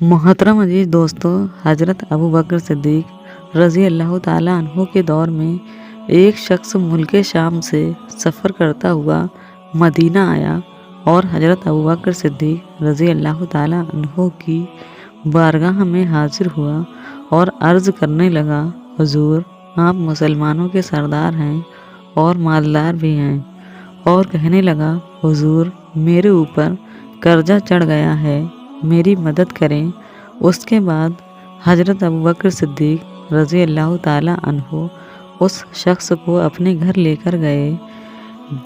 मोहतरम अजीज दोस्तों, हज़रत अबू बकर सिद्दीक़ रज़ी अल्लाह ताला अन्हु के दौर में एक शख्स मुल्क शाम से सफ़र करता हुआ मदीना आया और हज़रत अबू बकर सिद्दीक़ रज़ी अल्लाह ताला अन्हु की बारगाह में हाजिर हुआ और अर्ज़ करने लगा, हुज़ूर, आप मुसलमानों के सरदार हैं और मालदार भी हैं। और कहने लगा, हुज़ूर, मेरे ऊपर कर्जा चढ़ गया है, मेरी मदद करें। उसके बाद हज़रत अबू बकर सिद्दीक़ रज़ी अल्लाह ताला अन्हु उस शख्स को अपने घर लेकर गए।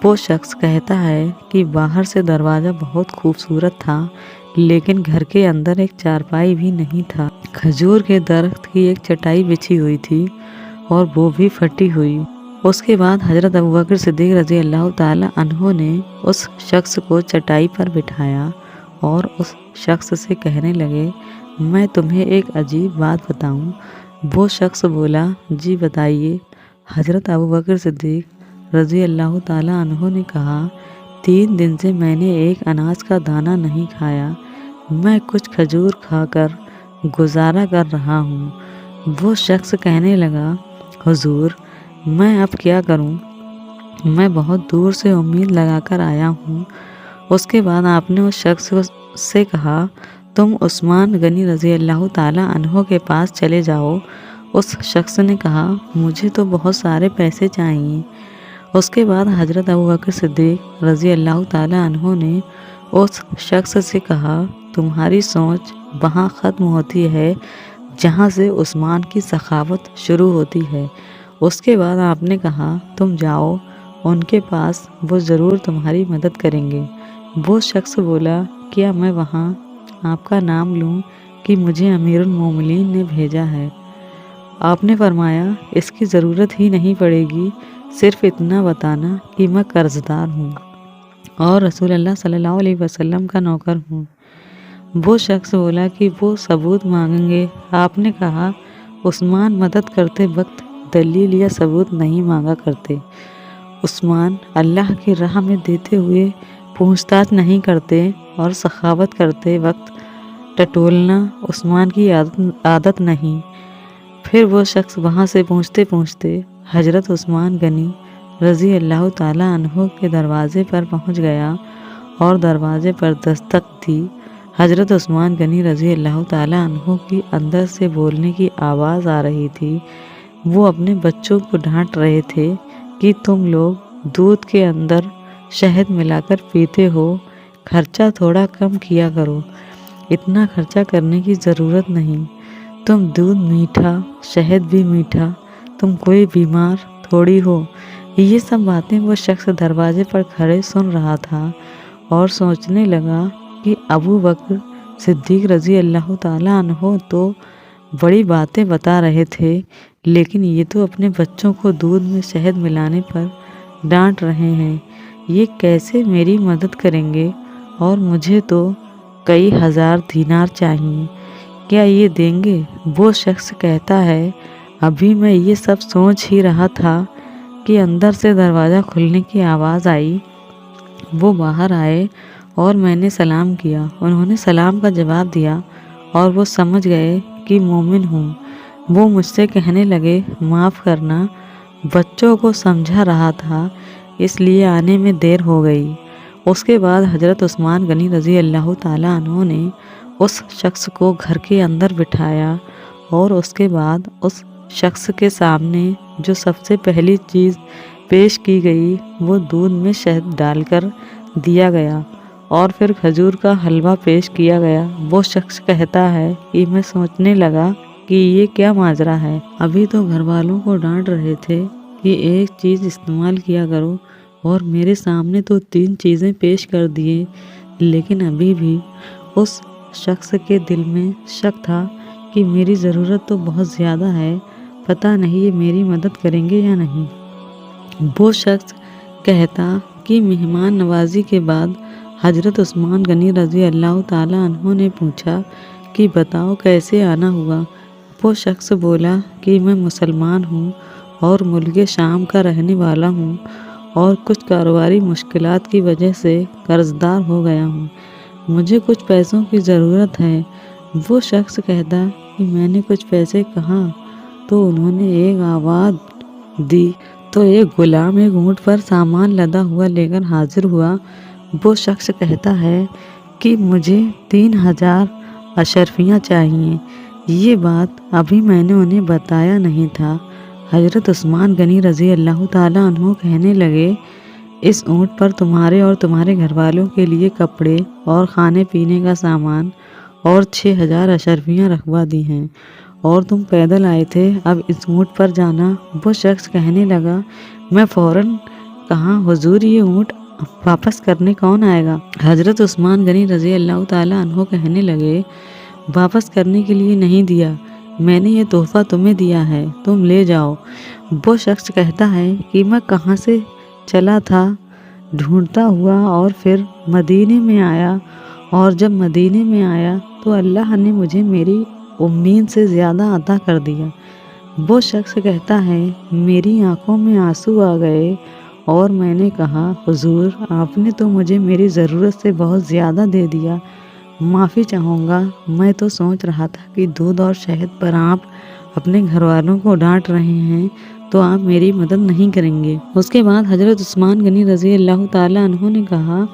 वो शख्स कहता है कि बाहर से दरवाज़ा बहुत खूबसूरत था, लेकिन घर के अंदर एक चारपाई भी नहीं था। खजूर के दरख्त की एक चटाई बिछी हुई थी और वो भी फटी हुई। उसके बाद हज़रत अबू बकर सिद्दीक़ रज़ी अल्लाह ताला अन्हु ने उस शख्स को चटाई पर बिठाया और उस शख्स से कहने लगे, मैं तुम्हें एक अजीब बात बताऊं। वो शख्स बोला, जी बताइए। हज़रत अबू बकर सिद्दीक़ रज़ी अल्लाह ताला अन्हु ने कहा, 3 दिन से मैंने एक अनाज का दाना नहीं खाया, मैं कुछ खजूर खाकर गुजारा कर रहा हूँ। वो शख्स कहने लगा, हुज़ूर, मैं अब क्या करूँ, मैं बहुत दूर से उम्मीद लगाकर आया हूँ। उसके बाद आपने उस शख्स से कहा, तुम उस्मान गनी रज़ी अल्लाह ताला अन्हु के पास चले जाओ। उस शख्स ने कहा, मुझे तो बहुत सारे पैसे चाहिए। उसके बाद हज़रत अबू बकर सिद्दीक़ रज़ी अल्लाह ताला अन्हु ने उस शख्स से कहा, तुम्हारी सोच वहाँ ख़त्म होती है जहाँ से उस्मान की सखावत शुरू होती है। उसके बाद आपने कहा, तुम जाओ उनके पास, वो ज़रूर तुम्हारी मदद करेंगे। वो शख्स बोला, क्या मैं वहाँ आपका नाम लूँ कि मुझे अमीरुल मोमिनीन ने भेजा है? आपने फरमाया, इसकी ज़रूरत ही नहीं पड़ेगी, सिर्फ़ इतना बताना कि मैं कर्ज़दार हूँ और रसूल अल्लाह सल्लल्लाहु अलैहि वसल्लम का नौकर हूँ। वो शख्स बोला कि वो सबूत मांगेंगे। आपने कहा, उस्मान मदद करते वक्त दलील या सबूत नहीं मांगा करते। उस्मान अल्लाह की राह में देते हुए पूछताछ नहीं करते और सखावत करते वक्त टटोलना उस्मान की आदत नहीं। फिर वो शख्स वहाँ से पूछते पूछते हज़रत उस्मान गनी रज़ी अल्लाह ताला अन्हु के दरवाज़े पर पहुँच गया और दरवाज़े पर दस्तक दी। हज़रत उस्मान गनी रज़ी अल्लाह ताला अन्हु की अंदर से बोलने की आवाज़ आ रही थी। वो अपने बच्चों को डांट रहे थे कि तुम लोग दूध के अंदर शहद मिलाकर पीते हो, खर्चा थोड़ा कम किया करो, इतना खर्चा करने की ज़रूरत नहीं। तुम दूध मीठा, शहद भी मीठा, तुम कोई बीमार थोड़ी हो। ये सब बातें वो शख्स दरवाजे पर खड़े सुन रहा था और सोचने लगा कि अबू बकर सिद्दीक़ रज़ी अल्लाह ताला अन्हु तो बड़ी बातें बता रहे थे, लेकिन ये तो अपने बच्चों को दूध में शहद मिलाने पर डांट रहे हैं। ये कैसे मेरी मदद करेंगे और मुझे तो कई हज़ार दीनार चाहिए, क्या ये देंगे? वो शख्स कहता है, अभी मैं ये सब सोच ही रहा था कि अंदर से दरवाज़ा खुलने की आवाज़ आई। वो बाहर आए और मैंने सलाम किया। उन्होंने सलाम का जवाब दिया और वो समझ गए कि मोमिन हूँ। वो मुझसे कहने लगे, माफ़ करना, बच्चों को समझा रहा था, इसलिए आने में देर हो गई। उसके बाद हज़रत उस्मान गनी रज़ी अल्लाह ताला अन्हु ने उस शख्स को घर के अंदर बिठाया और उसके बाद उस शख्स के सामने जो सबसे पहली चीज़ पेश की गई वो दूध में शहद डालकर दिया गया और फिर खजूर का हलवा पेश किया गया। वो शख्स कहता है कि मैं सोचने लगा कि ये क्या माजरा है। अभी तो घर वालों को डांट रहे थे कि एक चीज़ इस्तेमाल किया करो और मेरे सामने तो 3 चीज़ें पेश कर दिए, लेकिन अभी भी उस शख्स के दिल में शक था कि मेरी ज़रूरत तो बहुत ज़्यादा है, पता नहीं ये मेरी मदद करेंगे या नहीं। वो शख्स कहता कि मेहमान नवाजी के बाद हज़रत उस्मान गनी रज़ी अल्लाह ताला अन्हु ने पूछा कि बताओ कैसे आना हुआ। वो शख्स बोला कि मैं मुसलमान हूँ और मुल्क शाम का रहने वाला हूँ और कुछ कारोबारी मुश्किलात की वजह से कर्ज़दार हो गया हूँ। मुझे कुछ पैसों की ज़रूरत है, وہ شخص کہتا کہ میں نے کچھ پیسے کہاں، تو انہوں نے ایک آواز دی تو ایک غلام ایک اونٹ پر سامان لدا ہوا لے کر حاضر ہوا۔ وہ شخص کہتا ہے کہ مجھے 3000 اشرفیاں چاہیے۔ یہ بات ابھی میں نے انہیں بتایا نہیں تھا۔ حضرت عثمان غنی رضی اللہ تعالیٰ عنہ کہنے لگے، اس اونٹ پر تمہارے اور تمہارے گھر والوں کے لیے کپڑے اور کھانے پینے کا سامان اور 6000 اشرفیاں رکھوا دی ہیں، اور تم پیدل آئے تھے، اب اس اونٹ پر جانا۔ وہ شخص کہنے لگا، میں فوراً کہا، حضور یہ اونٹ واپس کرنے کون آئے گا؟ حضرت عثمان غنی رضی اللہ تعالیٰ عنہ کہنے لگے، واپس کرنے کے لیے نہیں دیا، میں نے یہ تحفہ تمہیں دیا ہے، تم لے جاؤ۔ وہ شخص کہتا ہے کہ میں کہاں سے چلا تھا ڈھونڈتا ہوا اور پھر مدینے میں آیا، اور جب مدینے میں آیا تو اللہ نے مجھے میری امید سے زیادہ عطا کر دیا۔ وہ شخص کہتا ہے، میری آنکھوں میں آنسو آ گئے اور میں نے کہا، حضور آپ نے تو مجھے میری ضرورت سے بہت زیادہ دے دیا، معافی چاہوں گا، میں تو سوچ رہا تھا کہ دودھ اور شہد پر آپ اپنے گھر والوں کو ڈانٹ رہے ہیں تو آپ میری مدد نہیں کریں گے۔ اس کے بعد حضرت عثمان غنی رضی اللہ تعالیٰ عنہ نے کہا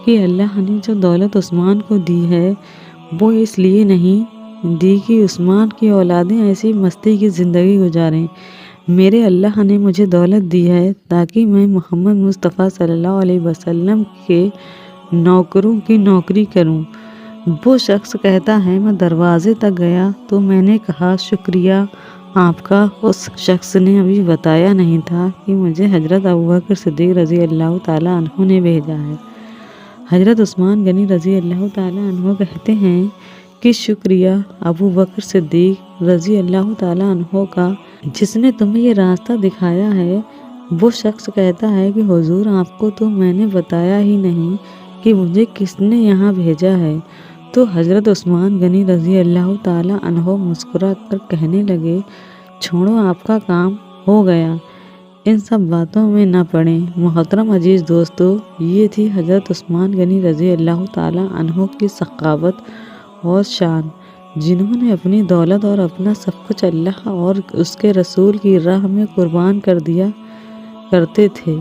کہ اللہ نے جو دولت عثمان کو دی ہے وہ اس لیے نہیں دی کہ عثمان کی اولادیں ایسی مستی کی زندگی گزاریں، میرے اللہ نے مجھے دولت دی ہے تاکہ میں محمد مصطفیٰ صلی اللہ علیہ وسلم کے نوکروں کی نوکری کروں۔ وہ شخص کہتا ہے، میں دروازے تک گیا تو میں نے کہا، شکریہ آپ کا۔ اس شخص نے ابھی بتایا نہیں تھا کہ مجھے حضرت ابوبکر صدیق رضی اللہ تعالیٰ عنہ نے بھیجا ہے۔ حضرت عثمان غنی رضی اللہ تعالیٰ عنہ کہتے ہیں کہ شکریہ ابوبکر صدیق رضی اللہ تعالیٰ عنہ کا، جس نے تمہیں یہ راستہ دکھایا ہے۔ وہ شخص کہتا ہے کہ حضور آپ کو تو میں نے بتایا ہی نہیں کہ مجھے کس نے یہاں بھیجا ہے۔ تو حضرت عثمان غنی رضی اللہ تعالیٰ عنہ مسکرا کر کہنے لگے، چھوڑو آپ کا کام ہو گیا، ان سب باتوں میں نہ پڑیں۔ محترم عزیز دوستو، یہ تھی حضرت عثمان غنی رضی اللہ تعالیٰ عنہ کی سخاوت اور شان، جنہوں نے اپنی دولت اور اپنا سب کچھ اللہ اور اس کے رسول کی راہ میں قربان کر دیا کرتے تھے۔